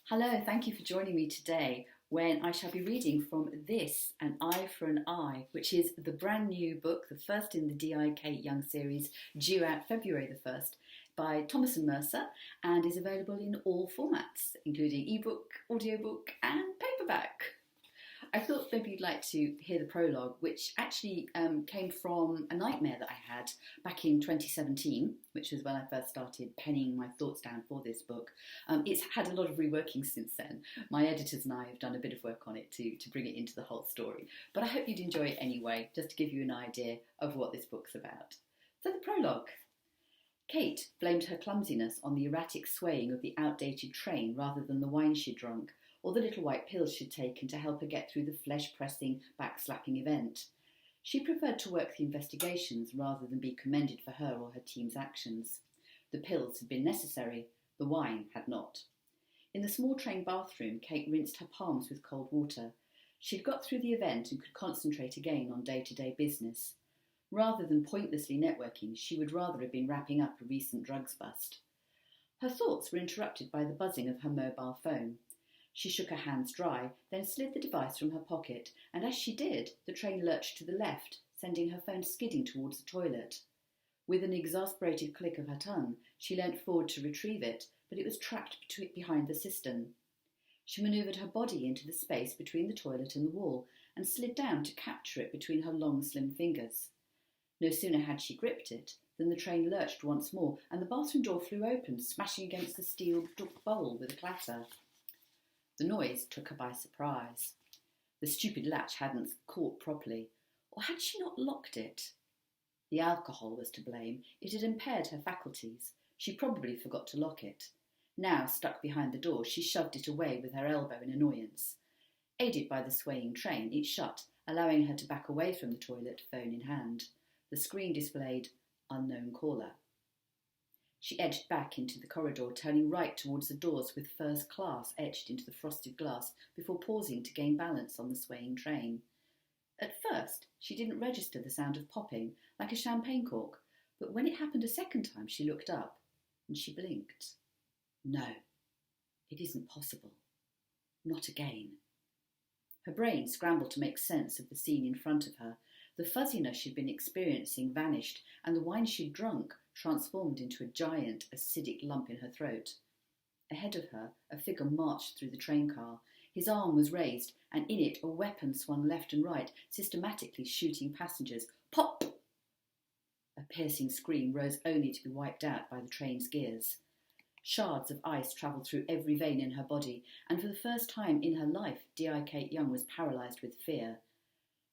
Hello, thank you for joining me today when I shall be reading from This, An Eye for an Eye, which is the brand new book, the first in the D.I. Kate Young series, due out February the 1st, by Thomas and Mercer, and is available in all formats, including ebook, audiobook and paperback. I thought maybe you'd like to hear the prologue, which actually came from a nightmare that I had back in 2017, which was when I first started penning my thoughts down for this book. It's had a lot of reworking since then. My editors and I have done a bit of work on it to bring it into the whole story. But I hope you'd enjoy it anyway, just to give you an idea of what this book's about. So the prologue. Kate blamed her clumsiness on the erratic swaying of the outdated train rather than the wine she'd drunk, or the little white pills she'd taken to help her get through the flesh-pressing, back-slapping event. She preferred to work the investigations rather than be commended for her or her team's actions. The pills had been necessary, the wine had not. In the small train bathroom, Kate rinsed her palms with cold water. She'd got through the event and could concentrate again on day-to-day business. Rather than pointlessly networking, she would rather have been wrapping up a recent drugs bust. Her thoughts were interrupted by the buzzing of her mobile phone. She shook her hands dry, then slid the device from her pocket, and as she did, the train lurched to the left, sending her phone skidding towards the toilet. With an exasperated click of her tongue, she leant forward to retrieve it, but it was trapped behind the cistern. She manoeuvred her body into the space between the toilet and the wall, and slid down to capture it between her long, slim fingers. No sooner had she gripped it than the train lurched once more, and the bathroom door flew open, smashing against the steel bowl with a clatter. The noise took her by surprise. The stupid latch hadn't caught properly, or had she not locked it? The alcohol was to blame. It had impaired her faculties. She probably forgot to lock it. Now, stuck behind the door, she shoved it away with her elbow in annoyance. Aided by the swaying train, it shut, allowing her to back away from the toilet, phone in hand. The screen displayed "Unknown caller." She edged back into the corridor, turning right towards the doors with "First Class" etched into the frosted glass before pausing to gain balance on the swaying train. At first, she didn't register the sound of popping, like a champagne cork, but when it happened a second time, she looked up, and she blinked. No, it isn't possible. Not again. Her brain scrambled to make sense of the scene in front of her. The fuzziness she'd been experiencing vanished, and the wine she'd drunk transformed into a giant, acidic lump in her throat. Ahead of her, a figure marched through the train car. His arm was raised, and in it a weapon swung left and right, systematically shooting passengers. Pop! A piercing scream rose only to be wiped out by the train's gears. Shards of ice travelled through every vein in her body, and for the first time in her life, D.I. Kate Young was paralysed with fear.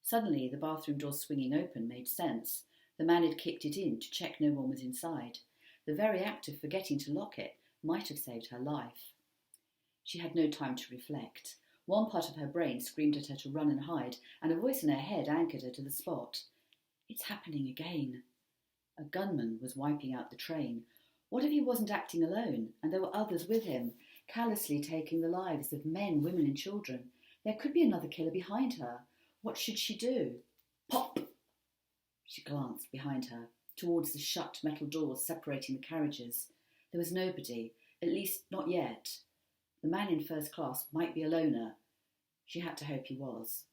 Suddenly, the bathroom door swinging open made sense. The man had kicked it in to check no one was inside. The very act of forgetting to lock it might have saved her life. She had no time to reflect. One part of her brain screamed at her to run and hide, and a voice in her head anchored her to the spot. It's happening again. A gunman was wiping out the train. What if he wasn't acting alone, and there were others with him, callously taking the lives of men, women and children? There could be another killer behind her. What should she do? Pop! She glanced behind her, towards the shut metal doors separating the carriages. There was nobody, at least not yet. The man in first class might be a loner. She had to hope he was.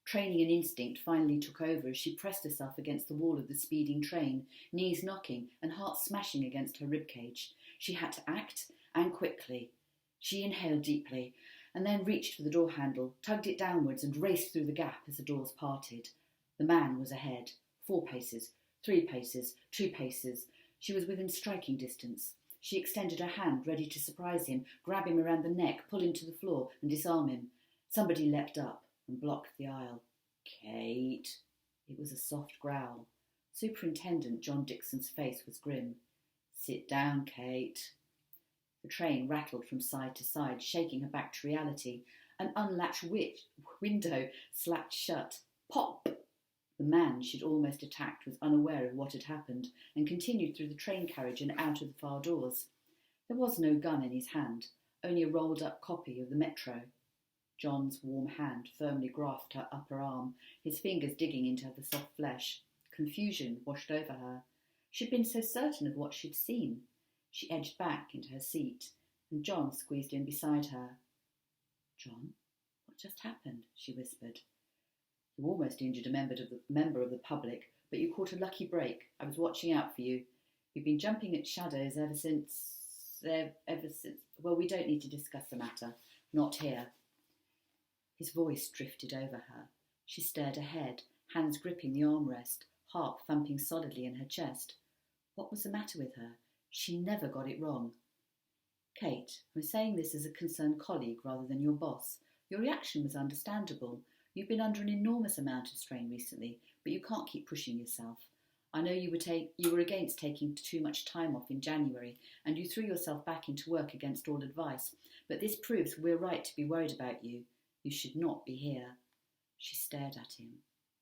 Training and instinct finally took over as she pressed herself against the wall of the speeding train, knees knocking and heart smashing against her ribcage. She had to act, and quickly. She inhaled deeply, and then reached for the door handle, tugged it downwards and raced through the gap as the doors parted. The man was ahead. 4 paces, 3 paces, 2 paces. She was within striking distance. She extended her hand, ready to surprise him, grab him around the neck, pull him to the floor and disarm him. Somebody leapt up and blocked the aisle. Kate. It was a soft growl. Superintendent John Dixon's face was grim. Sit down, Kate. The train rattled from side to side, shaking her back to reality. An unlatched window slapped shut. Pop! The man she'd almost attacked was unaware of what had happened and continued through the train carriage and out of the far doors. There was no gun in his hand, only a rolled-up copy of the Metro. John's warm hand firmly grasped her upper arm, his fingers digging into the soft flesh. Confusion washed over her. She'd been so certain of what she'd seen. She edged back into her seat, and John squeezed in beside her. John, what just happened? She whispered. You almost injured a member of the public, but you caught a lucky break. I was watching out for you. You've been jumping at shadows ever since... Well, we don't need to discuss the matter. Not here. His voice drifted over her. She stared ahead, hands gripping the armrest, heart thumping solidly in her chest. What was the matter with her? She never got it wrong. Kate, I'm saying this as a concerned colleague rather than your boss. Your reaction was understandable. You've been under an enormous amount of strain recently, but you can't keep pushing yourself. I know you were against taking too much time off in January, and you threw yourself back into work against all advice, but this proves we're right to be worried about you. You should not be here. She stared at him.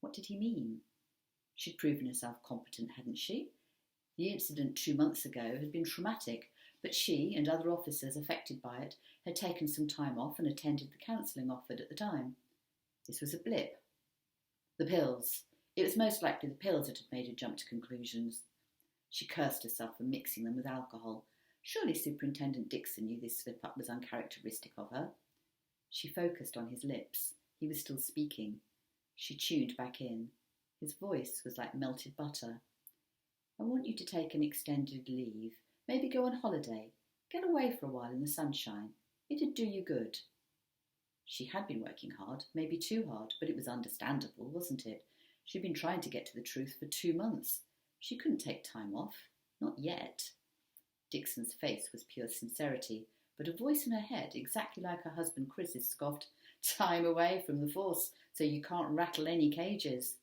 What did he mean? She'd proven herself competent, hadn't she? The incident 2 months ago had been traumatic, but she and other officers affected by it had taken some time off and attended the counselling offered at the time. This was a blip. The pills. It was most likely the pills that had made her jump to conclusions. She cursed herself for mixing them with alcohol. Surely Superintendent Dixon knew this slip-up was uncharacteristic of her. She focused on his lips. He was still speaking. She tuned back in. His voice was like melted butter. I want you to take an extended leave. Maybe go on holiday. Get away for a while in the sunshine. It'd do you good. She had been working hard, maybe too hard, but it was understandable, wasn't it? She'd been trying to get to the truth for 2 months. She couldn't take time off. Not yet. Dixon's face was pure sincerity, but a voice in her head, exactly like her husband Chris's, scoffed, Time away from the force, so you can't rattle any cages.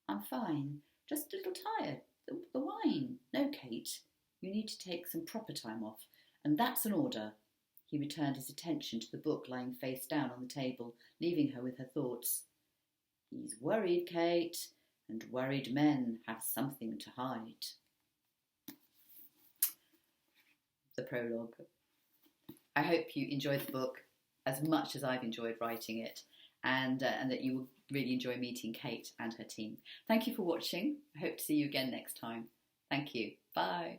I'm fine. Just a little tired. The wine. No, Kate. You need to take some proper time off, and that's an order. He returned his attention to the book lying face down on the table, leaving her with her thoughts. He's worried, Kate, and worried men have something to hide. The prologue. I hope you enjoyed the book as much as I've enjoyed writing it, and that you will really enjoy meeting Kate and her team. Thank you for watching. I hope to see you again next time. Thank you. Bye.